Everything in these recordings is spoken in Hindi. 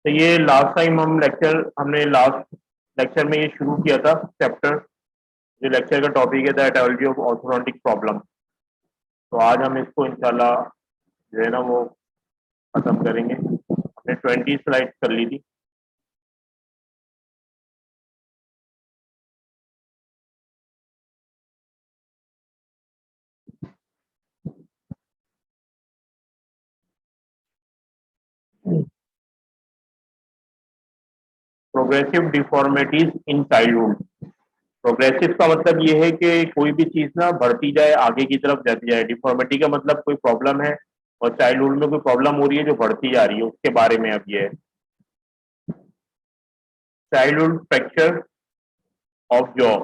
तो ये लास्ट टाइम हमने लास्ट लेक्चर में ये शुरू किया था चैप्टर। जो लेक्चर का टॉपिक है द एटायोलॉजी ऑफ ऑर्थोडोंटिक प्रॉब्लम। तो आज हम इसको इंशाल्लाह जो है ना वो खत्म करेंगे। हमने 20 स्लाइड कर ली थी। Progressive deformities in childhood. Progressive का मतलब ये है कि कोई भी चीज ना बढ़ती जाए, आगे की तरफ जाती जाए। डिफॉर्मिटी का मतलब कोई प्रॉब्लम है और चाइल्डहुड में कोई प्रॉब्लम हो रही है जो बढ़ती जा रही है, उसके बारे में अब ये है। Childhood fracture of jaw.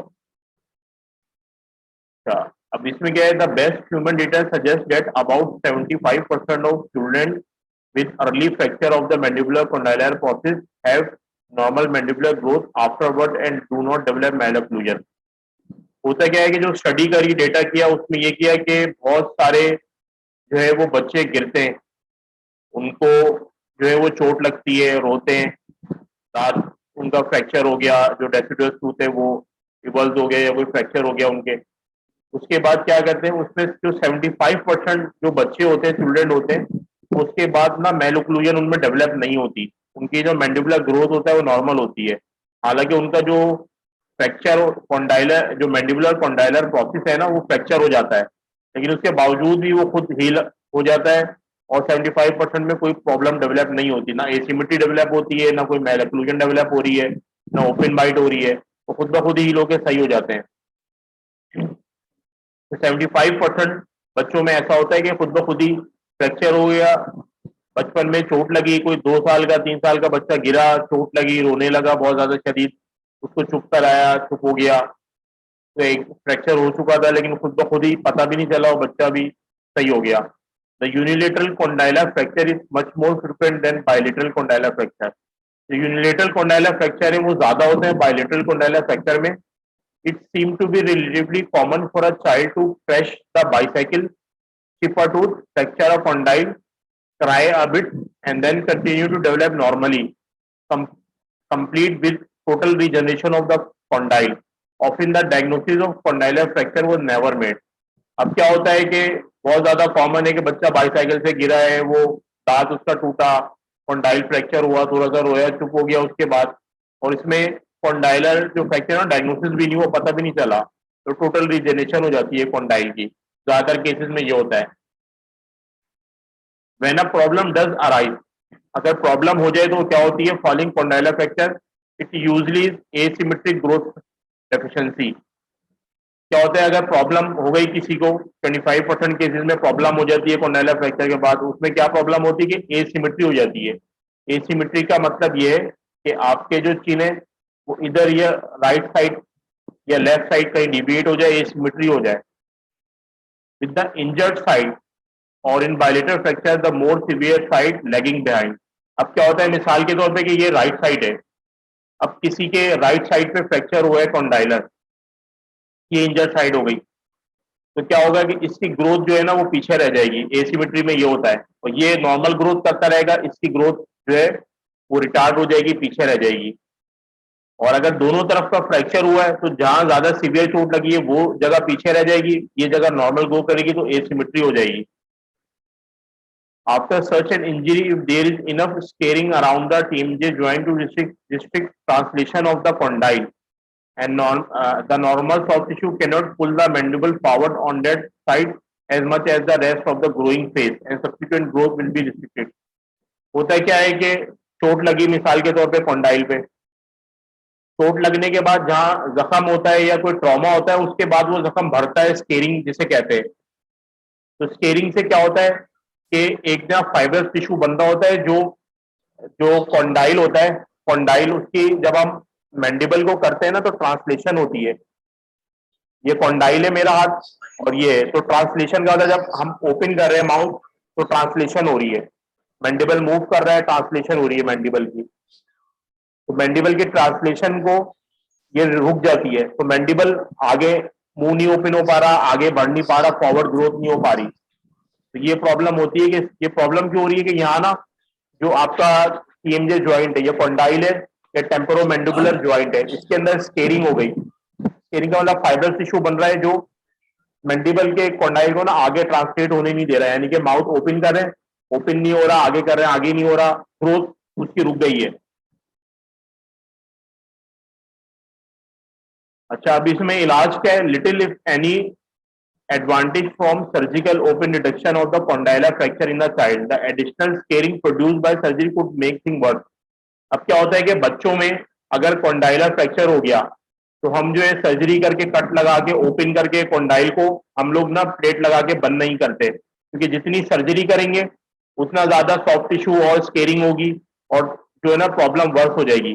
अच्छा, अब इसमें क्या है, the best human data suggest that about 75% of children with early fracture of the mandibular condylar process have normal mandibular growth afterward and do not develop malocclusion। होता क्या है कि जो स्टडी करी, डेटा किया, उसमें ये किया कि बहुत सारे जो है वो बच्चे गिरते हैं, उनको जो है वो चोट लगती है, रोते हैं, दांत उनका फ्रैक्चर हो गया, जो डेसिडुअस टूथ है वो इवल्व हो गया या कोई फ्रैक्चर हो गया उनके। उसके बाद क्या करते हैं, उसमें जो 75% जो बच्चे होते हैं, चिल्ड्रन होते हैं, उसके बाद ना मेलोक्लूजन उनमें डेवलप नहीं होती। उनकी जो मैंडिबुलर ग्रोथ होता है वो नॉर्मल होती है। हालांकि उनका जो फ्रैक्चर कॉन्डाइलर, जो मैंडिबुलर कॉन्डाइलर प्रोसेस है ना, वो फ्रैक्चर हो जाता है, लेकिन उसके बावजूद भी वो खुद हील हो जाता है और 75% में कोई प्रॉब्लम डेवलप नहीं होती। ना एसिमेट्री डेवलप होती है, ना कोई मेलोक्लूजन डेवलप हो रही है, ना ओपन बाइट हो रही है, वो खुद ब खुद ही हील होकर सही हो जाते हैं। 75% बच्चों में ऐसा होता है कि खुद ब खुद ही फ्रैक्चर हो गया। बचपन में चोट लगी, कोई 2 साल का 3 साल का बच्चा गिरा, चोट लगी, रोने लगा बहुत ज्यादा शदीद, उसको चुप कराया, चुप हो गया, तो एक फ्रैक्चर हो चुका था, लेकिन खुद ब खुद ही पता भी नहीं चला और बच्चा भी सही हो गया। The unilateral condylar fracture is much more frequent than bilateral condylar fracture. जो यूनिलेटरल कॉन्डाइलर फ्रैक्चर है वो ज्यादा होते हैं बायलेटरल कॉन्डाइलर फ्रैक्चर में। It seemed to be relatively common for a child to crash the bicycle, chip a tooth, fracture a condyle, cry a bit, and then continue to develop normally, com- complete with total regeneration of the condyle. Often the diagnosis of condylar fracture was never made. अब क्या होता है कि बहुत ज्यादा कॉमन है कि बच्चा बाईसाइकिल से गिरा है, वो दांत उसका टूटा, कॉन्डाइल फ्रैक्चर हुआ, थोड़ा सा रोया, चुप हो गया उसके बाद, और इसमें कॉन्डाइलर जो फ्रैक्चर है डायग्नोसिस भी नहीं हुआ, पता भी नहीं चला, तो टोटल रिजेनेशन हो जाती है कॉन्डाइल की। ज्यादातर केसेस में ये होता है। When a problem does arise, अगर प्रॉब्लम हो जाए तो क्या होती है, falling condylar fracture, it usually asymmetric growth deficiency. क्या होता है, अगर प्रॉब्लम हो गई किसी को, 25% केसेस में प्रॉब्लम हो जाती है कॉन्डाइलर फ्रैक्चर के बाद, उसमें क्या प्रॉब्लम होती है कि एसिमेट्री हो जाती है। एसिमेट्री का मतलब ये है कि आपके जो चिन है वो इधर या राइट साइड या लेफ्ट साइड कहीं डिविएट हो जाए, एसिमेट्री हो जाए विद द इंजर्ड साइड, और in bilateral fracture the more severe side lagging behind. अब क्या होता है, मिसाल के तौर पे कि ये राइट साइड है, अब किसी के राइट साइड पे फ्रैक्चर हुआ है कॉन्डाइलर, ये इंजर्ड साइड हो गई, तो क्या होगा कि इसकी ग्रोथ जो है ना वो पीछे रह जाएगी। एसिमेट्री में ये होता है, और ये नॉर्मल ग्रोथ करता रहेगा, इसकी ग्रोथ जो है वो रिटार्ड हो जाएगी, पीछे रह जाएगी। और अगर दोनों तरफ का फ्रैक्चर हुआ है तो जहां ज्यादा सीवियर चोट लगी है वो जगह पीछे रह जाएगी, ये जगह नॉर्मल ग्रो करेगी, तो एसिमेट्री हो जाएगी। After such an injury, if there is enough scarring around the TMJ joint to restrict translation of the condyle, and the normal soft tissue cannot pull the mandible forward on that side as much as the rest of the growing phase and subsequent growth will be restricted। होता है क्या है कि चोट लगी मिसाल के तौर पे कॉन्डाइल पे, चोट लगने के बाद जहां जख्म होता है या कोई ट्रॉमा होता है, उसके बाद वो जख्म भरता है, स्केरिंग जिसे कहते हैं। तो स्केरिंग से क्या होता है कि एक जहाँ फाइब्रस टिश्यू बंदा होता है, जो जो कॉन्डाइल होता है, कॉन्डाइल उसकी जब हम मैंडिबल को करते हैं ना तो ट्रांसलेशन होती है। ये कॉन्डाइल है मेरा हाथ और ये है, तो ट्रांसलेशन का होता है, जब हम ओपन कर रहे हैं माउथ तो ट्रांसलेशन हो रही है, मैंडिबल मूव कर रहा है, ट्रांसलेशन हो रही है मैंडिबल की, तो मैंडिबल के ट्रांसलेशन को ये रुक जाती है, तो मैंडिबल आगे मुंह नहीं ओपन हो पा रहा, आगे बढ़ नहीं पा रहा, फॉरवर्ड ग्रोथ नहीं हो पा रही। तो ये प्रॉब्लम होती है कि ये प्रॉब्लम क्यों हो रही है कि यहाँ ना जो आपका TMJ ज्वाइंट है, ये कॉन्डाइल है या टेम्पोरोमैंडिबुलर ज्वाइंट है, इसके अंदर स्केरिंग हो गई। स्केरिंग का मतलब फाइबर टिश्यू बन रहा है जो मैंडिबल के कॉन्डाइल को ना आगे ट्रांसलेट होने नहीं दे रहा है, यानी कि माउथ ओपन कर रहे हैं, ओपन नहीं हो रहा, आगे कर रहे हैं, आगे नहीं हो रहा, ग्रोथ उसकी रुक गई है। अच्छा, अब इसमें इलाज क्या है? Little if any advantage from surgical open reduction of the condylar fracture in the child. The additional scarring produced by surgery could make things worse. अब क्या होता है कि बच्चों में अगर कॉन्डाइलर फ्रैक्चर हो गया तो हम जो है सर्जरी करके कट लगा के ओपन करके कॉन्डाइल को हम लोग ना प्लेट लगा के बंद नहीं करते, क्योंकि जितनी सर्जरी करेंगे उतना ज्यादा सॉफ्ट टिश्यू और स्केरिंग होगी और जो है ना प्रॉब्लम वर्स हो जाएगी।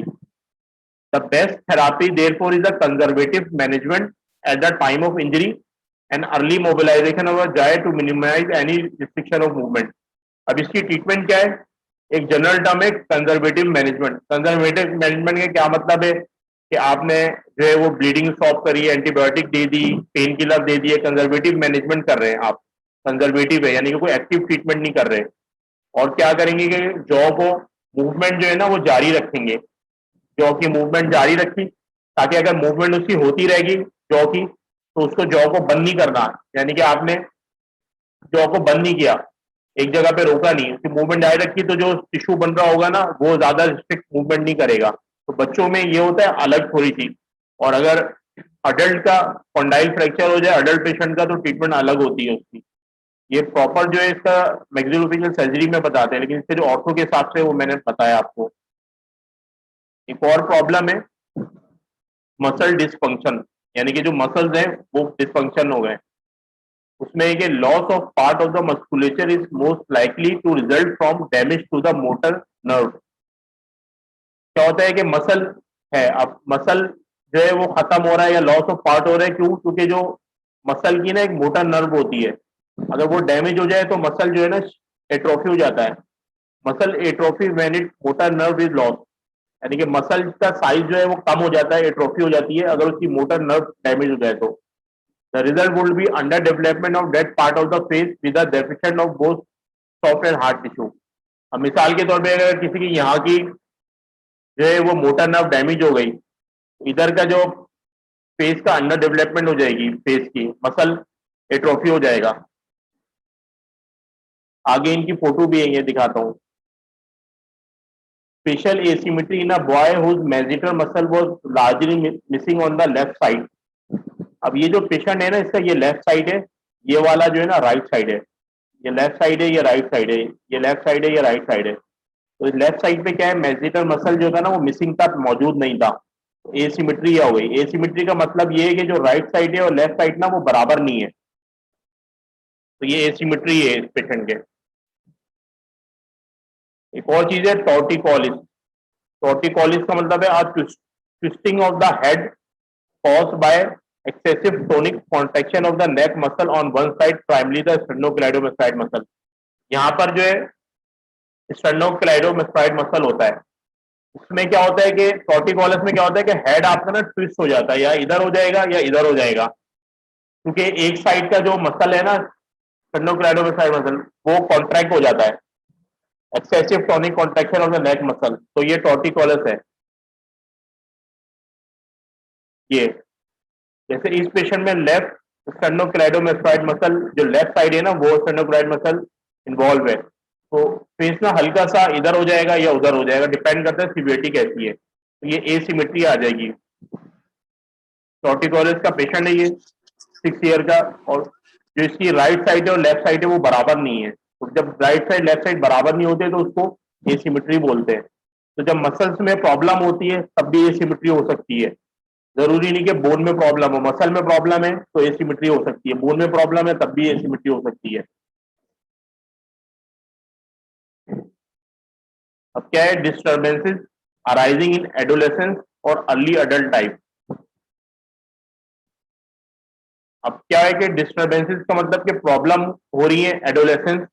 The best therapy therefore is the conservative management at the time of injury and early mobilisation of jaw to minimise any restriction of movement. अब इसकी ट्रीटमेंट क्या है? एक जनरल टर्म है कंजर्वेटिव मैनेजमेंट। कंजर्वेटिव मैनेजमेंट का क्या मतलब है कि आपने जो है वो ब्लीडिंग स्टॉप करी, एंटीबायोटिक दे दी, पेन किलर दे दिए, कंजर्वेटिव मैनेजमेंट कर रहे हैं आप। कंजर्वेटिव है यानी कि कोई एक्टिव ट्रीटमेंट नहीं कर रहे। और क्या करेंगे कि जॉ को मूवमेंट जो है ना वो जारी रखेंगे, जॉ की मूवमेंट जारी रखी, ताकि अगर मूवमेंट उसकी होती रहेगी जॉ की तो उसको जॉ को बंद नहीं करना, यानी कि आपने जॉ को बंद नहीं किया, एक जगह पे रोका नहीं, उसकी मूवमेंट जारी रखी, तो जो टिश्यू बन रहा होगा ना वो ज्यादा रिस्ट्रिक्ट मूवमेंट नहीं करेगा। तो बच्चों में ये होता है अलग थोड़ी सी। और अगर अडल्ट का कॉन्डाइल फ्रैक्चर हो जाए अडल्ट पेशेंट का तो ट्रीटमेंट अलग होती है उसकी। ये प्रॉपर जो है इसका मैक्सिलोफेशियल सर्जरी में बताते हैं, लेकिन इससे जो ऑर्थो के हिसाब से वो मैंने बताया आपको। एक और प्रॉब्लम है मसल डिसफंक्शन, यानी कि जो मसल्स हैं वो डिसफंक्शन हो गए। उसमें एक loss of part of the musculature is most likely to result from damage to the motor nerve. क्या होता है कि मसल है, अब मसल जो है वो खत्म हो रहा है या लॉस ऑफ पार्ट हो रहा है, क्यों? क्योंकि जो मसल की ना एक मोटर नर्व होती है, अगर वो डैमेज हो जाए तो मसल जो है ना एट्रोफी हो जाता है। Muscle atrophy when it motor nerve is loss, यानी कि मसल का साइज जो है वो कम हो जाता है, एट्रोफी हो जाती है अगर उसकी मोटर नर्व डैमेज हो जाए तो। The result would be under development of that part of the face with the deficient of both soft and hard tissue. अब मिसाल के तौर पे अगर किसी की यहाँ की जो है वो मोटर नर्व डैमेज हो गई, इधर का जो फेस का अंडर डेवलपमेंट हो जाएगी, फेस की मसल एट्रोफी हो जाएगा। आगे इनकी फोटो भी है, ये दिखाता हूँ। Facial asymmetry in a boy whose masseter muscle was largely missing on the left side. अब ये जो पेशेंट है ना इसका ये लेफ्ट साइड है, ये वाला जो है ना राइट साइड है, ये लेफ्ट साइड है, ये राइट साइड है, ये लेफ्ट साइड है, ये राइट साइड है। तो लेफ्ट साइड पे क्या है, मैसेटर मसल जो था ना वो मिसिंग था, मौजूद नहीं था। एसिमेट्री क्या हो गई? एसिमेट्री का मतलब ये है कि जो राइट साइड है और लेफ्ट साइड ना वो बराबर नहीं है, तो ये एसिमेट्री है इस पेशेंट के। एक और चीज है टॉर्टिकोलिस। टॉर्टिकोलिस का मतलब है twisting of the head caused by excessive tonic contraction of the neck muscle on one side, primarily the sternocleidomastoid muscle। यहाँ पर जो है sternocleidomastoid muscle होता है, उसमें क्या होता है कि टॉर्टिकोलिस में क्या होता है कि हेड आपका ना ट्विस्ट हो जाता है, या इधर हो जाएगा या इधर हो जाएगा, क्योंकि एक साइड का जो मसल है ना sternocleidomastoid मसल वो कॉन्ट्रैक्ट हो जाता है, excessive tonic contraction of the neck muscle, तो ये टॉर्टिकोलिस है। ये जैसे इस पेशेंट में लेफ्ट स्टर्नोक्लेडोमास्टोइड मसल जो लेफ्ट साइड है ना वो स्टर्नोक्लेड मसल इन्वॉल्व है, तो फेस ना हल्का सा इधर हो जाएगा या उधर हो जाएगा, डिपेंड करता है सिवियरिटी कैसी है, तो ये एसिमेट्री आ जाएगी। टॉर्टिकोलिस का पेशेंट है ये 6 ईयर का, और जो इसकी राइट साइड है और लेफ्ट साइड है वो बराबर नहीं है, तो जब राइट साइड लेफ्ट साइड बराबर नहीं होते तो उसको एसिमेट्री बोलते हैं। तो जब मसल्स में प्रॉब्लम होती है तब भी एसिमेट्री हो सकती है, जरूरी नहीं कि बोन में प्रॉब्लम हो, मसल में प्रॉब्लम है तो एसिमेट्री हो सकती है, बोन में प्रॉब्लम है तब भी एसिमेट्री हो सकती है। अब क्या है, डिस्टर्बेंसेस अराइजिंग इन एडोलेसेंस और अर्ली अडल्ट टाइप। अब क्या है कि डिस्टर्बेंसेस का मतलब कि प्रॉब्लम हो रही है एडोलेसेंस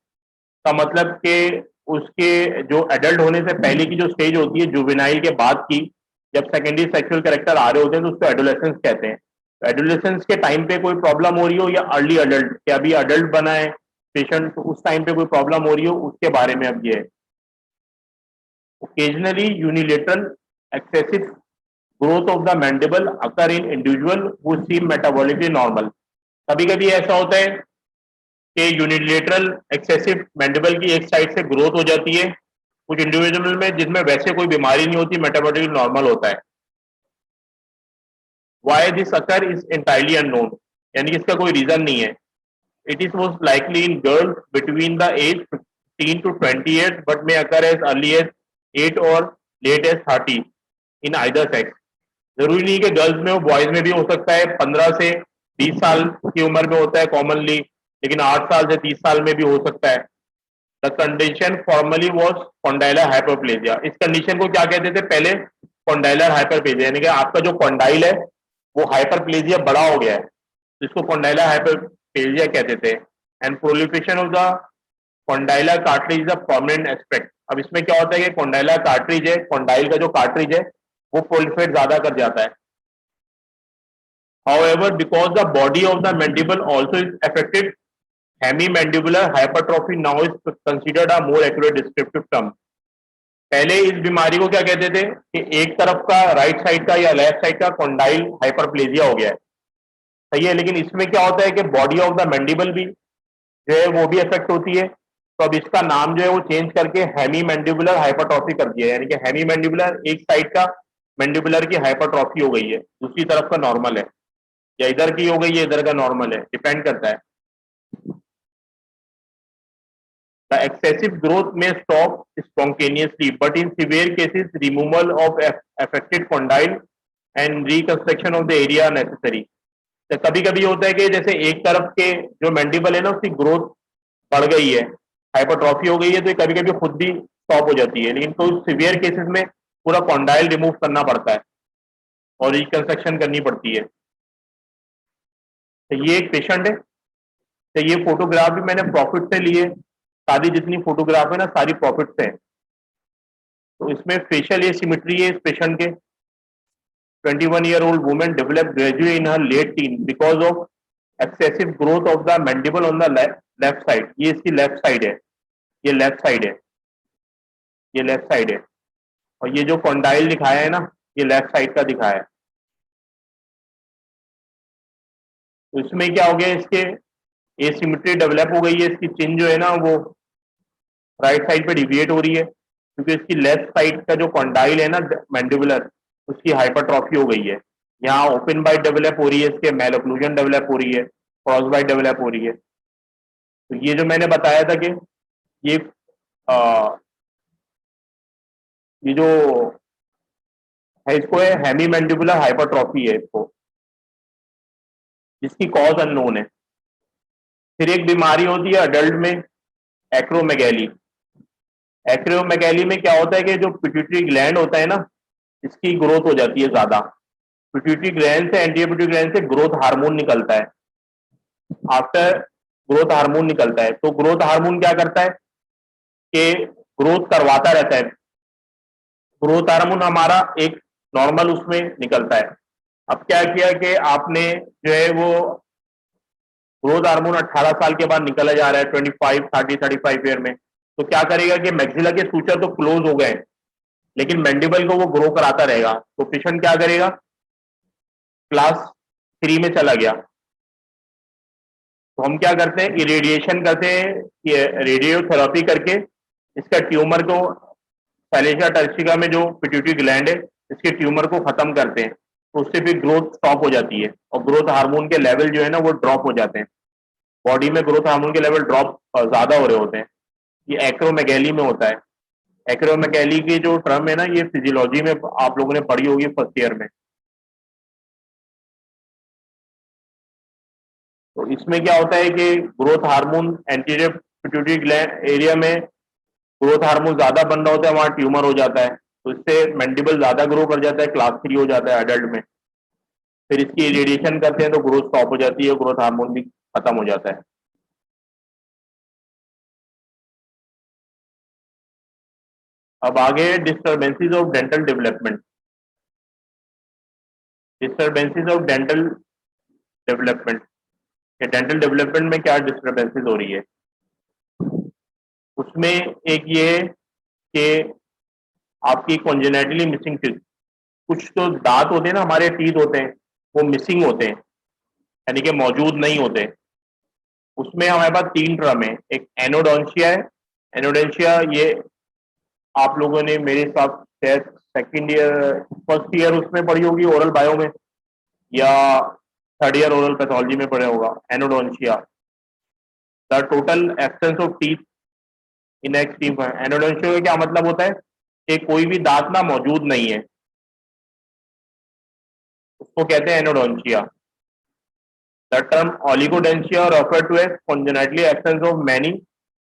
का मतलब कि उसके जो एडल्ट होने से पहले की जो स्टेज होती है जुवेनाइल के बाद की, जब सेकेंडरी सेक्सुअल कैरेक्टर आ रहे होते हैं तो उसको एडोलेसेंस कहते हैं। एडोलेसेंस के टाइम पे कोई प्रॉब्लम हो रही हो या अर्ली अडल्ट के अभी अडल्ट बना है पेशेंट तो उस टाइम पे कोई प्रॉब्लम हो रही हो, उसके बारे में अब ये है। Occasionally unilateral excessive growth of the mandible occur in individual who seem metabolically normal. कभी कभी ऐसा होता है कि यूनिलेटरल एक्सेसिव मैंडिबल की एक साइड से ग्रोथ हो जाती है कुछ इंडिविजुअल में जिसमें वैसे कोई बीमारी नहीं होती, मेटाबॉलिक नॉर्मल होता है। Why this occur is entirely unknown, यानी कि इसका कोई रीजन नहीं है। It is most likely in girls between the age 15 to 28 but may occur as early as 8 और late as 30 in either sex. जरूरी नहीं कि गर्ल्स में हो, बॉयज में भी हो सकता है। 15 से 20 साल की उम्र में होता है कॉमनली, लेकिन 8 साल से 30 साल में भी हो सकता है। The condition formally was condylar hyperplasia. इस कंडीशन को क्या कहते थे पहले? कॉन्डाइलर हाइपरप्लेजिया, यानी कि आपका जो कॉन्डाइल है वो हाइपरप्लेजिया बड़ा हो गया है, जिसको कॉन्डाइलर हाइपरप्लेजिया कहते थे। And proliferation of the condylar cartridge is a permanent aspect. अब इसमें क्या होता है कि कॉन्डाइलर कार्ट्रिज है, कॉन्डाइल का जो कार्ट्रिज है वो प्रोलिफरेट ज्यादा कर जाता है। However, because the body of the mandible also is affected, hemimandibular hypertrophy now is considered a more accurate descriptive term. पहले इस बीमारी को क्या कहते थे कि एक तरफ का राइट साइड का या लेफ्ट साइड का कॉन्डाइल हाइपरप्लेजिया हो गया है, सही है। लेकिन इसमें क्या होता है कि बॉडी ऑफ द मैंडिबल भी जो है वो भी इफेक्ट होती है। तो अब इसका नाम जो है वो चेंज करके हेमी मैंडिबुलर हाइपरट्रॉफी कर दिया है, यानी कि हेमी मैंडिबुलर एक साइड का मैंडिबुलर की हाइपरट्रॉफी हो गई है, दूसरी तरफ का नॉर्मल है, या इधर की हो गई है इधर का नॉर्मल है, डिपेंड करता है। The excessive growth may stop spontaneously, but in severe cases, removal of affected condyle and reconstruction of the area are necessary. तो कभी कभी होता है कि जैसे एक तरफ के जो मैंडिबल है ना उसकी ग्रोथ बढ़ गई है, हाइपरट्रॉफी हो गई है, तो कभी कभी खुद भी स्टॉप हो जाती है। लेकिन तो सिवियर केसेस में पूरा कॉन्डाइल रिमूव करना पड़ता है और रिकंस्ट्रक्शन करनी पड़ती है। तो ये एक पेशेंट है, तो ये फोटोग्राफ भी मैंने प्रॉफिट से लिए। सारी जितनी फोटोग्राफ है ना सारी प्रॉफिट से है। तो इसमें फेशियल ये सिमिट्री है इस पेशेंट के। 21-year-old woman developed gradually in her late teen because of excessive growth of the mandible on the left side। ये इसकी लेफ्ट साइड है, ये लेफ्ट साइड है, ये लेफ्ट साइड है। और ये जो कॉन्डाइल दिखाया है ना ये लेफ्ट साइड का दिखाया है। तो इसमें क्या हो गया, इसके एसिमेट्री डेवलप हो गई है, इसकी चिन जो है ना वो राइट साइड पे डिविएट हो रही है, क्योंकि इसकी लेफ्ट साइड का जो कॉन्डाइल है ना मैंडिबुलर उसकी हाइपरट्रॉफी हो गई है। यहाँ ओपन बाइट डेवलप हो रही है, इसके मैलोक्लूजन डेवलप हो रही है, क्रॉस बाइट डेवलप हो रही है। तो ये जो मैंने बताया था कि ये आ, ये जो है इसको है हेमी मैंडिबुलर हाइपरट्रॉफी है इसको, जिसकी कॉज अननोन है। फिर एक बीमारी होती है अडल्ट में, एक्रोमेगैली। एक्रोमेगैली में क्या होता है कि जो पिट्यूटरी ग्लैंड होता है ना इसकी ग्रोथ हो जाती है ज्यादा। पिट्यूटरी ग्लैंड से एंटीरियर पिट्यूटरी ग्लैंड से ग्रोथ हार्मोन निकलता है। आफ्टर ग्रोथ हार्मोन निकलता है, तो ग्रोथ हार्मोन क्या करता है कि ग्रोथ करवाता रहता है। ग्रोथ हार्मोन हमारा एक नॉर्मल उसमें निकलता है। अब क्या किया कि आपने जो है वो ग्रोथ हार्मोन 18 साल के बाद निकला जा रहा है, 25, 30, 35 ईयर में। तो क्या करेगा कि मैक्सिला के सूचर तो क्लोज हो गए, लेकिन मैंडिबल को वो ग्रो कराता रहेगा। तो पेशेंट क्या करेगा, क्लास 3 में चला गया, तो हम क्या करते हैं इरेडिएशन करते हैं, रेडियोथेरेपी करके इसका ट्यूमर को सैलेशिया टर्शिका में जो पिट्यूटरी ग्लैंड है इसके ट्यूमर को खत्म करते हैं। तो उससे भी ग्रोथ स्टॉप हो जाती है और ग्रोथ हार्मोन के लेवल जो है ना वो ड्रॉप हो जाते हैं। बॉडी में ग्रोथ हार्मोन के लेवल ड्रॉप ज्यादा हो रहे होते हैं। ये एक्रोमेगैली में होता है। एक्रोमेगैली की जो टर्म है ना ये फिजियोलॉजी में आप लोगों ने पढ़ी होगी फर्स्ट ईयर में। तो इसमें क्या होता है कि growth hormone anterior pituitary gland area में ग्रोथ हार्मोन ज्यादा बन रहा होता है, वहां ट्यूमर हो जाता है। तो इससे मैंडिबल ज्यादा ग्रो कर जाता है, क्लास 3 हो जाता है अडल्ट में। फिर इसकी रेडिएशन करते हैं तो ग्रोथ स्टॉप हो जाती है, ग्रोथ हार्मोन भी खत्म हो जाता है। अब आगे disturbances of dental development. Disturbances of dental development, dental development में क्या डिस्टर्बेंसेस हो रही है। उसमें एक ये कि आपकी कॉन्जेनेटली मिसिंग टीथ, कुछ तो दांत होते हैं ना, हमारे टीथ होते हैं, वो मिसिंग होते हैं, यानी कि मौजूद नहीं होते। उसमें हमारे पास 3 टर्म है, एक एनोडोंशिया है। एनोडोंशिया ये आप लोगों ने मेरे हिसाब से सेकंड ईयर, फर्स्ट ईयर उसमें पढ़ी होगी ओरल बायो में, या थर्ड ईयर ओरल पैथोलॉजी में पढ़ा होगा। Anodontia, the total absence of teeth in extreme. Anodontia का क्या मतलब होता है कि कोई भी दांत ना मौजूद नहीं है, उसको कहते हैं anodontia. The term oligodontia refer to a congenitally absence of many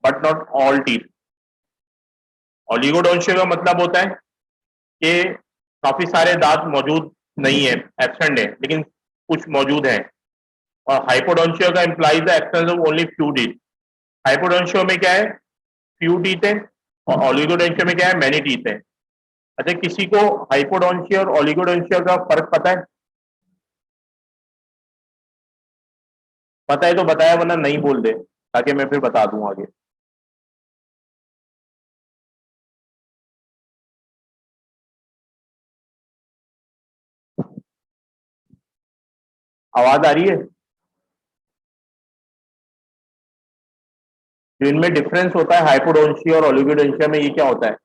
but not all teeth. Oligodontia का मतलब होता है कि काफी सारे दांत मौजूद नहीं है, एब्सेंट है, लेकिन कुछ मौजूद है। और हाइपोडोंशिया का implies the absence of only few teeth. Hypodontia में क्या है, फ्यू टीथ है, और ओलिगोडेंशिया में क्या है, मैनी टीथ है। अच्छा, किसी को हाइपोडोंशिया और ओलिगोडेंशिया का फर्क पता है? पता है तो बताया, वरना नहीं बोल दे, ताकि मैं फिर बता दूं आगे। आवाज आ रही है? जो इनमें डिफरेंस होता है हाइपोडोंशिया और ओलिगोडेंशिया में, ये क्या होता है?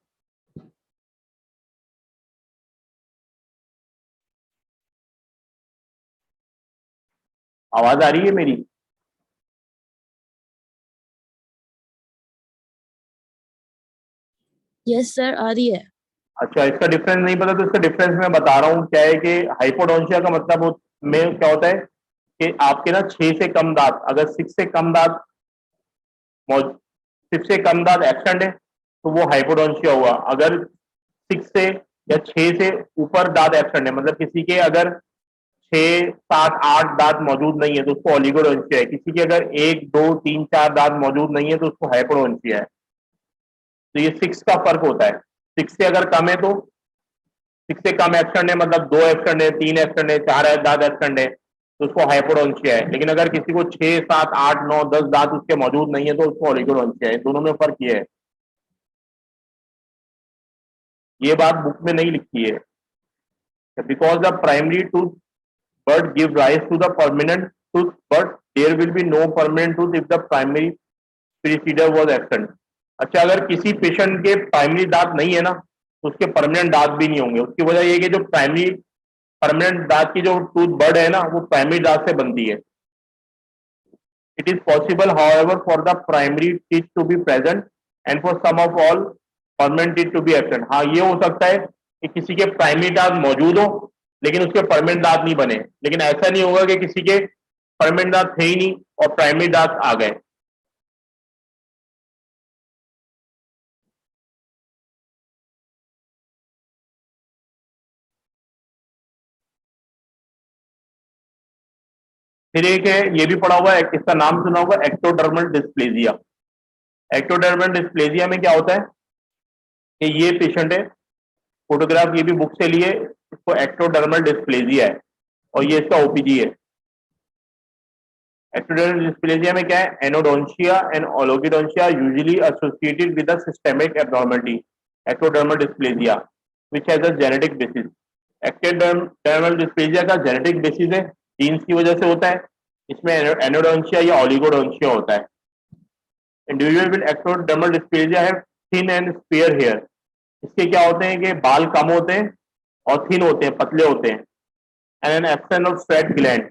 आवाज आ रही है मेरी? यस सर, आ रही है। अच्छा, इसका डिफरेंस नहीं पता तो इसका डिफरेंस मैं बता रहा हूँ। क्या है कि हाइपोडोंशिया का मतलब में क्या होता है कि आपके ना 6 से कम दांत, अगर 6 से कम दांत, 6 से कम दांत एब्सेंट है तो वो हाइपोडोंशिया हुआ। अगर 6 से या 6 से ऊपर दांत एब्सेंट है, मतलब किसी के अगर 6, 7, 8 दांत मौजूद नहीं है तो उसको ओलिगोडोंशिया है। किसी के अगर 1, 2, 3, 4 दांत मौजूद नहीं है तो उसको हाइपोडोंशिया है। तो ये 6 का फर्क होता है। 6 से अगर कम है तो 6 से कम एब्सेंट है, मतलब 2 एब्सेंट है, 3 एब्सेंट है, 4 दांत एब्सेंट है, तो उसको हाइपोडोंशिया है। लेकिन अगर किसी को 6, 7, 8, 9, 10 दांत उसके मौजूद नहीं है तो उसको ओलिगोडोंशिया है। दोनों में फर्क ये है, ये बात बुक में नहीं लिखी है। Because the primary tooth but give rise to the permanent tooth, but there will be no permanent tooth if the primary preceder was absent. अच्छा, अगर किसी पेशेंट के प्राइमरी दांत नहीं है ना, तो उसके परमानेंट दांत भी नहीं होंगे। उसकी वजह यह कि जो प्राइमरी परमानेंट दांत की जो टूथ बर्ड है ना, वो प्राइमरी दांत से बनती है। It is possible however for the primary teeth to be present and for some of all permanent teeth to be absent. हाँ, ये हो सकता है कि किसी के प्राइमरी दांत मौजूद हो लेकिन उसके परमानेंट दांत नहीं बने, लेकिन ऐसा नहीं होगा कि किसी के परमानेंट दांत थे ही नहीं और प्राइमरी दांत आ गए। फिर एक है, ये भी पढ़ा हुआ है, इसका नाम सुना होगा, एक्टोडर्मल डिस्प्लेजिया। एक्टोडर्मल डिस्प्लेजिया में क्या होता है कि ये पेशेंट है, फोटोग्राफ ये भी बुक से लिए, इसको एक्टोडर्मल डिस्प्लेजिया है और ये इसका ओपीजी है। एक्टोडर्मल डिस्प्लेजिया में क्या है, anodontia and oligodontia usually associated with the systemic abnormality ectodermal dysplasia which has a genetic basis. Ectodermal dysplasia का जेनेटिक बेसिस है, जीन्स की वजह से होता है। इसमें एनोडोंशिया या ओलिगोडेंशिया होता है। इंडिविजुअल विद एक्टोडर्मल डिस्प्लेजिया है थिन एंड स्पेयर हेयर। इसके क्या होते हैं कि बाल कम होते हैं और थिन होते हैं, पतले होते हैं, and an absence of sweat gland.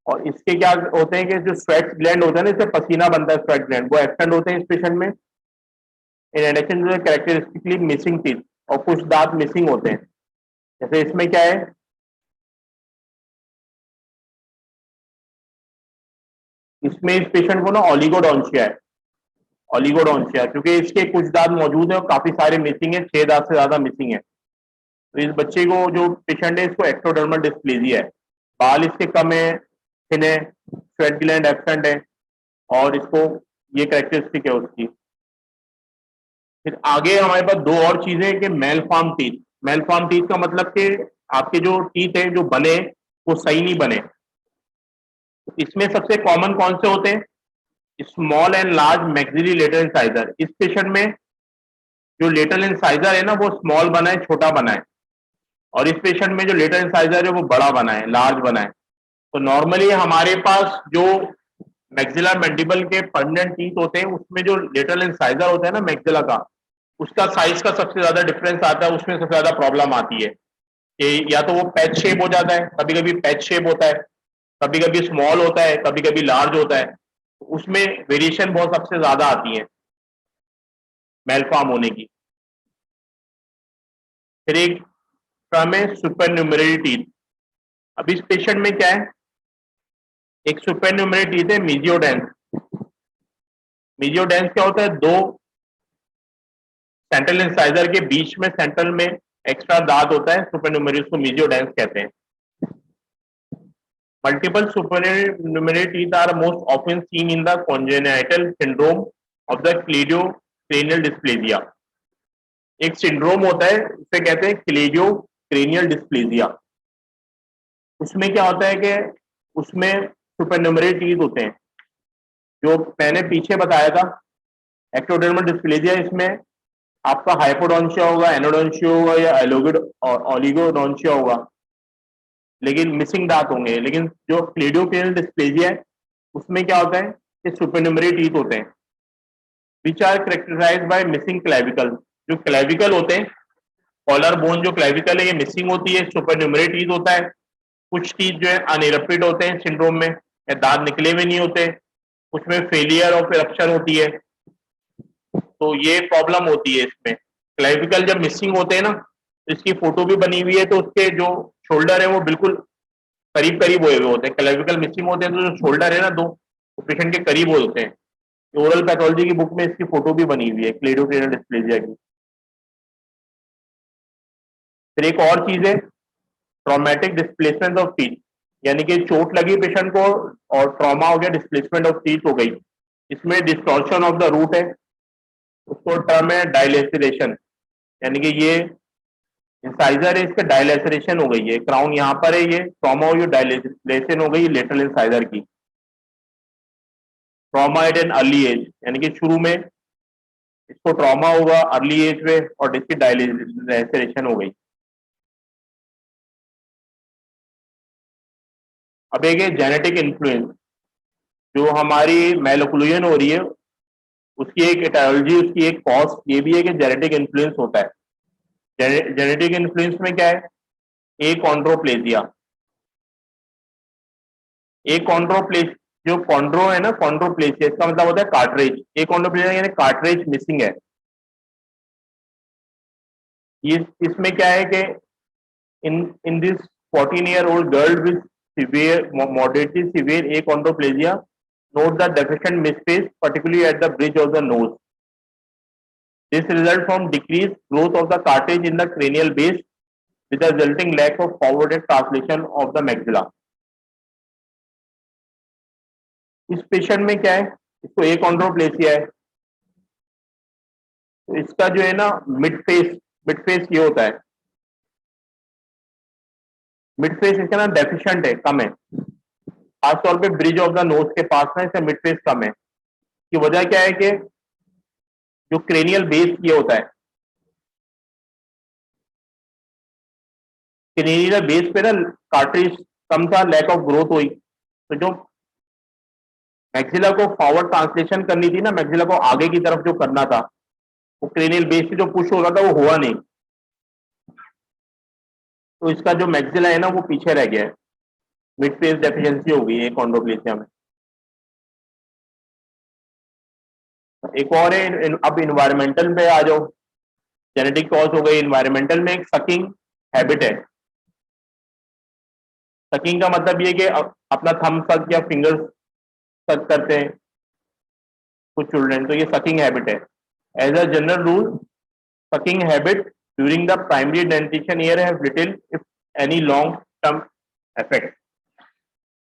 और इसके क्या होते हैं कि जो स्वेट ग्लैंड होता है ना, इससे पसीना बनता है, स्वेट ग्लैंड वो एब्सेंट होते हैं इस पेशेंट में। In addition to characteristically missing teeth, और कुछ दांत मिसिंग होते हैं। जैसे इसमें क्या है, इसमें इस पेशेंट को ना ओलिगोडोंशिया है। ओलिगोडोंशिया क्योंकि इसके कुछ दांत मौजूद है और काफी सारे मिसिंग है, 6 दांत से ज्यादा मिसिंग है। तो इस बच्चे को, जो पेशेंट है, इसको एक्टोडर्मल डिस्प्लेजिया है। बाल इसके कम है, थिन है, स्वेट ग्लैंड एब्सेंट है, और इसको ये कैरेक्टरिस्टिक है उसकी। फिर आगे हमारे पास दो और चीजें हैं कि मेलफॉर्म टीथ। मेलफॉर्म टीथ का मतलब कि आपके जो टीथ है जो बने वो सही नहीं बने। इसमें सबसे कॉमन कौन से होते हैं, small and large maxillary lateral incisor. इस पेशेंट में जो लेटरल इंसाइजर है ना वो स्मॉल बना है, छोटा बना है, और इस पेशेंट में जो लेटरल इंसाइजर है वो बड़ा बना है, लार्ज बना है। तो नॉर्मली हमारे पास जो मैक्सिलर मैंडिबल के परमानेंट टीथ होते हैं उसमें जो लेटरल इंसाइजर होता है ना मैक्सिला का, उसका साइज का सबसे ज्यादा डिफरेंस आता है, उसमें सबसे ज्यादा प्रॉब्लम आती है कि या तो वो पैच शेप हो जाता है, कभी कभी पैच शेप होता है, कभी कभी स्मॉल होता है, कभी कभी लार्ज होता है, उसमें वेरिएशन बहुत सबसे ज्यादा आती है मेलफॉर्म होने की। फिर एक टर्म है सुपरन्यूमररी टीथ। अब इस पेशेंट में क्या है, एक सुपरन्यूमररी टीथ है मीजियोडेंस। मीजियोडेंस क्या होता है, दो सेंट्रल इंसाइजर के बीच में सेंट्रल में एक्स्ट्रा दांत होता है, सुपरन्यूमररी, उसको मीजियोडेंस कहते हैं। Multiple supernumerary teeth are most often seen in the congenital syndrome of the cleidocranial dysplasia. एक सिंड्रोम होता है उसे कहते हैं क्लेडियोक्रेनियल डिस्प्लेजिया। उसमें क्या होता है कि उसमें सुपरन्यूमररी टीथ होते हैं, जो मैंने पीछे बताया था एक्टोडर्मल डिस्प्लेजिया। इसमें आपका हाइपोडोंशिया होगा, एनोडोंशिया होगा या ओलिगोडोंशिया होगा, लेकिन मिसिंग दांत होंगे। लेकिन जो क्लेडियोक्रेनियल डिस्प्लेजिया है उसमें क्या होता है कि सुपरन्यूमररी टीथ होते हैं which are characterized by missing clavicle. जो क्लेविकल होते हैं, कॉलर बोन जो क्लेविकल है ये मिसिंग होती है, सुपरन्यूमररी टीथ होता है। कुछ टीथ जो है अनइरप्टेड होते हैं सिंड्रोम में, या दांत निकले हुए नहीं होते, कुछ में फेलियर ऑफ इरप्शन होती है। तो ये प्रॉब्लम होती है इसमें। क्लेविकल जब मिसिंग होते हैं ना, इसकी फोटो भी बनी हुई है, तो उसके जो शोल्डर है वो बिल्कुल करीब करीब हुए हुए होते हैं। क्लेविकल मिसिंग होते हैं तो जो शोल्डर है ना दो, वो पेशेंट के करीब होते हैं। ओरल पैथोलॉजी की बुक में इसकी फोटो भी बनी हुई है क्लेडियोक्रेनियल डिस्प्लेजिया की। फिर एक और चीज है ट्रॉमेटिक डिस्प्लेसमेंट ऑफ टीथ, यानी कि चोट लगी पेशेंट को और ट्रॉमा हो गया, डिस्प्लेसमेंट ऑफ टीथ हो गई। इसमें डिस्टॉर्शन ऑफ द रूट है, उसको टर्म है डायलेसरेशन, यानी कि ये इंसाइजर है इसका डायलेसरेशन हो गई है, क्राउन यहाँ पर है, ये ट्रॉमा हो गई, डायलेसन हो गई लेटरल इंसाइजर की। Trauma at an early age, यानी कि शुरू में इसको ट्रॉमा होगा अर्ली एज में और इसकी डायलेसरेशन हो गई। अब एक है जेनेटिक इन्फ्लुएंस, जो हमारी मेलोक्लूजन हो रही है उसकी एक एटायोलॉजी, उसकी एक कॉज ये भी है कि जेनेटिक इन्फ्लुएंस होता है। जेनेटिक इन्फ्लुएंस में क्या है, ए कॉन्ड्रोप्लेजिया। ए कॉन्ड्रोप्लेज जो कॉन्ड्रो है ना, कॉन्ड्रोप्लेजिया इसका मतलब होता है कार्ट्रेज। ए कॉन्ड्रोप्लेजिया यानी कार्ट्रेज मिसिंग है। ये इसमें क्या है कि in in this 14-year-old girl with severe moderately severe achondroplasia, note the deficient mispace particularly at the bridge of the nose. This results from decreased growth of the cartilage in the cranial base with the resulting lack of forwarded translation of the maxilla. इस पेशेंट में क्या है, इसको एकॉन्ड्रोप्लेसिया है, तो इसका जो है ना मिड फेस ये होता है, मिड फेस इसका ना डेफिशिएंट है, कम है, खासतौर पे ब्रिज ऑफ द नोज के पास ना इसका मिड फेस कम है। की वजह क्या है कि जो क्रेनियल बेस ये होता है, क्रेनियल बेस पे ना कार्ट्रिज कम था, लैक ऑफ ग्रोथ हुई, तो जो मैक्सिला को फॉरवर्ड ट्रांसलेशन करनी थी ना, मैक्सिला को आगे की तरफ जो करना था, वो क्रेनियल बेस से जो पुश हो रहा था वो हुआ नहीं, तो इसका जो मैक्सिला है ना वो पीछे रह गया है, मिड फेस डेफिशिएंसी हो गई है कॉन्ड्रोप्लेसिया में। एक और है, अब इन्वायरमेंटल पे आ जाओ। जेनेटिक कॉज हो गई, इन्वायरमेंटल में एक सकिंग हैबिट है। सकिंग का मतलब ये कि अपना थंब सक या फिंगर सक करते हैं कुछ चिल्ड्रन, तो ये सकिंग हैबिट है। As a general rule sucking habit during the primary dentition year have little if any long term effect.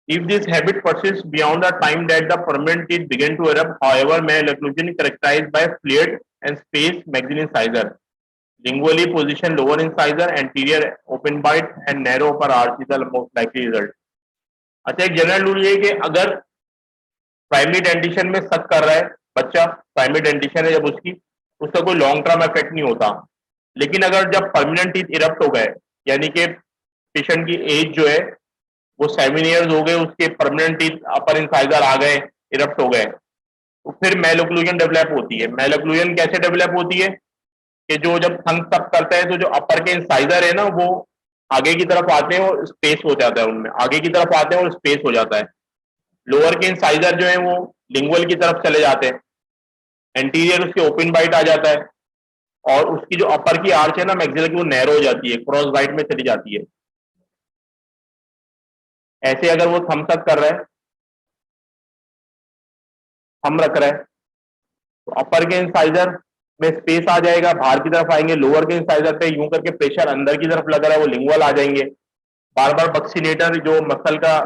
If this habit persists beyond the time that the permanent teeth begin to erupt, however, malocclusion is characterized by flared and spaced maxillary incisor, lingually positioned lower incisor, anterior open bite, and narrow upper arch is the most likely result. अच्छा, एक जनरल रूल ये कि अगर प्राइमरी डेंटिशन में सक कर रहा है बच्चा, प्राइमरी डेंटिशन है जब उसकी, उसका कोई लॉन्ग टर्म इफेक्ट नहीं होता। लेकिन अगर जब परमानेंट टीथ इरप्ट हो गए, यानी कि पेशेंट की एज जो है वो 7 ईयर्स हो गए, उसके परमानेंट टीथ अपर इंसाइजर आ गए, इरप्ट हो गए, तो फिर मैलोक्लूजन डेवलप होती है। मैलोक्लूजन कैसे डेवलप होती है कि जो जब थंग तक करता है तो जो अपर के इंसाइजर है ना वो आगे की तरफ आते हैं और स्पेस हो जाता है, उनमें आगे की तरफ आते हैं और स्पेस हो जाता है। लोअर के इंसाइजर जो है वो लिंगुअल की तरफ चले जाते हैं, एंटीरियर उसके ओपन बाइट आ जाता है, और उसकी जो अपर की आर्च है ना मैक्सिलर की, वो नैरो हो जाती है, क्रॉस बाइट में चली जाती है। ऐसे अगर वो थम्स अप कर रहा है, थम रख रहा है, तो अपर के इंसाइजर में स्पेस आ जाएगा, बाहर की तरफ आएंगे। लोअर के इंसाइजर पे यूं करके प्रेशर अंदर की तरफ लग रहा है, वो लिंगुअल आ जाएंगे। बार बार बक्सीनेटर जो मसल का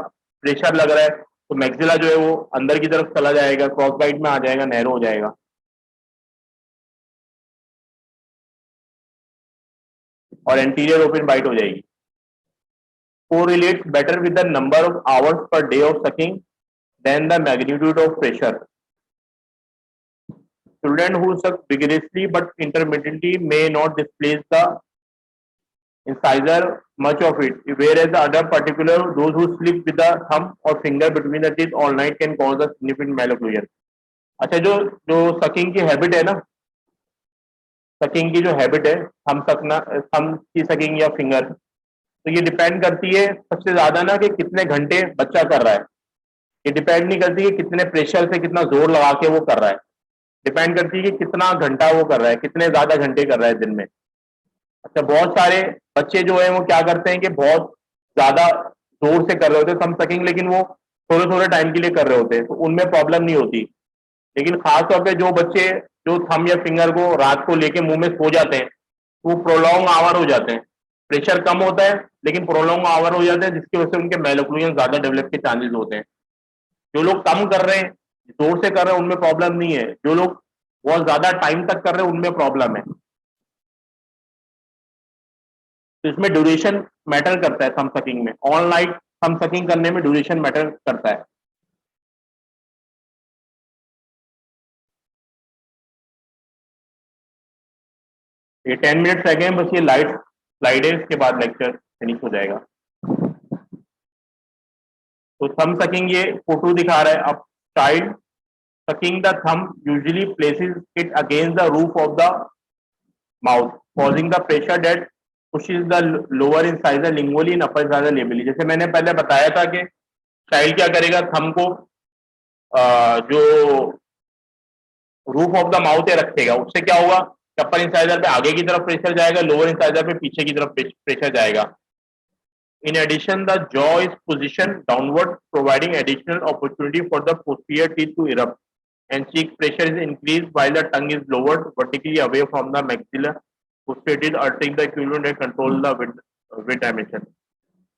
प्रेशर लग रहा है, तो मैक्सिला जो है वो अंदर की तरफ चला जाएगा, क्रॉस बाइट में आ जाएगा, नैरो हो जाएगा। और एंटीरियर ओपन बाइट हो जाएगी। Correlates better with the number of hours per day of sucking than the magnitude of pressure. Children who suck vigorously but intermittently may not displace the incisor much of it, whereas the other particular, those who sleep with the thumb or finger between the teeth all night can cause a significant malocclusion. अच्छा, जो जो सकिंग की हैबिट है ना, सकिंग की जो हैबिट है, थम सकना, थम की सकिंग या फिंगर, तो ये डिपेंड करती है सबसे ज्यादा ना कि कितने घंटे बच्चा कर रहा है। ये डिपेंड नहीं करती कि कितने प्रेशर से कितना जोर लगा के वो कर रहा है, डिपेंड करती है कि कितना घंटा वो कर रहा है, कितने ज्यादा घंटे कर रहा है दिन में। अच्छा, बहुत सारे बच्चे जो है वो क्या करते हैं कि बहुत ज्यादा जोर से कर रहे होते हैं थम सकिंग, लेकिन वो थोड़े थोड़े टाइम के लिए कर रहे होते हैं, तो उनमें प्रॉब्लम नहीं होती। लेकिन खासतौर पे जो बच्चे जो थम या फिंगर को रात को लेके मुंह में सो जाते हैं, वो प्रोलॉन्ग आवर हो जाते हैं। प्रेशर कम होता है लेकिन प्रोलॉन्ग आवर हो जाते हैं, जिसकी वजह से उनके मैलोक्लूजन ज्यादा डेवलप के चांसेस होते हैं। जो लोग कम कर रहे हैं, जोर से कर रहे हैं, उनमें प्रॉब्लम नहीं है। जो लोग बहुत ज्यादा टाइम तक कर रहे हैं, उनमें प्रॉब्लम है। तो इसमें ड्यूरेशन मैटर करता है थम सकिंग में, ऑल नाइट थम सकिंग करने में ड्यूरेशन मैटर करता है। ये 10 मिनट रह गए हैं, बस ये लाइट स्लाइड है, इसके बाद लेक्चर फिनिश हो जाएगा। तो थम सकिंग ये फोटो दिखा रहा है। अब child sucking the thumb usually places it against the roof of the mouth, causing the pressure that pushes the lower incisor lingually and upper incisor labially। जैसे मैंने पहले बताया था कि चाइल्ड क्या करेगा, थम को जो रूफ ऑफ द माउथ है रखेगा, उससे क्या होगा, अपर इंसाइजर पे आगे की तरफ प्रेशर जाएगा, लोअर इंसाइजर पे पीछे की तरफ प्रेशर जाएगा। In addition the jaw is position downward, providing additional opportunity for the posterior teeth to erupt, and cheek pressure is increased while the tongue is lowered vertically away from the maxilla, posterior altering the equilibrium and control the width dimension।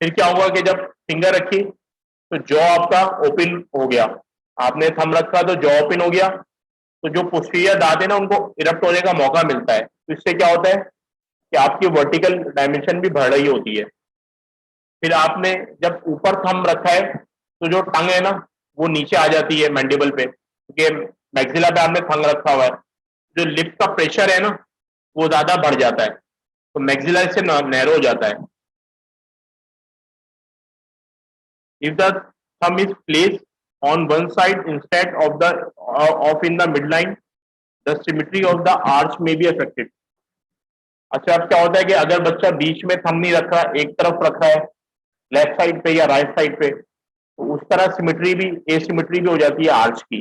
फिर क्या होगा कि जब फिंगर रखी तो जॉ आपका ओपन हो गया, आपने थम रखा तो जॉ ओपन हो गया, तो जो पोस्टीरियर दांत है ना उनको इरप्ट होने का मौका मिलता है। तो इससे क्या होता है कि आपकी वर्टिकल डायमेंशन भी बढ़ रही होती है। फिर आपने जब ऊपर थम रखा है तो जो टंग है ना वो नीचे आ जाती है मैंडिबल पे, क्योंकि मैक्सिला पे आपने थंग रखा हुआ है। जो लिप का प्रेशर है ना वो ज्यादा बढ़ जाता है, तो मैक्सिला इससे नैरो हो जाता है। If the thumb is place on one side instead of the of in the mid line, the symmetry of the arch में बी अफेक्टेड। अच्छा, अब क्या होता है कि अगर बच्चा बीच में थम नहीं रख रहा, एक तरफ रख रहा है, लेफ्ट साइड पे या राइट साइड पे, तो उस तरह सिमिट्री भी एसिमिट्री भी हो जाती है आर्च की,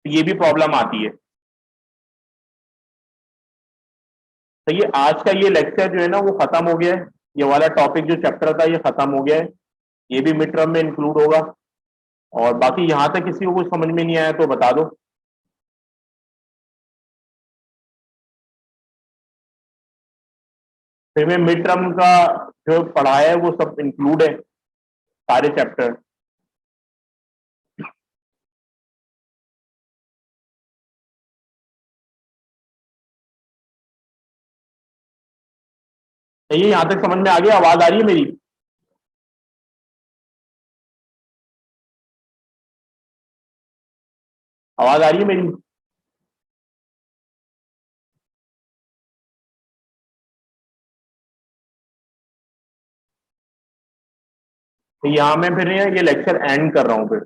तो ये भी प्रॉब्लम आती है। तो ये आज का ये लेक्चर जो है ना वो खत्म हो गया है। ये वाला टॉपिक जो चैप्टर था ये खत्म हो गया है, ये भी मिड टर्म में इंक्लूड होगा। और बाकी यहाँ तक किसी को कुछ समझ में नहीं आया तो बता दो। फिर में मिड टर्म का जो पढ़ाया है वो सब इंक्लूड है, सारे चैप्टर। ये यहाँ तक समझ में आ गया? आवाज आ रही है मेरी? आवाज आ रही है मेरी? तो यहाँ मैं फिर ये लेक्चर एंड कर रहा हूँ फिर।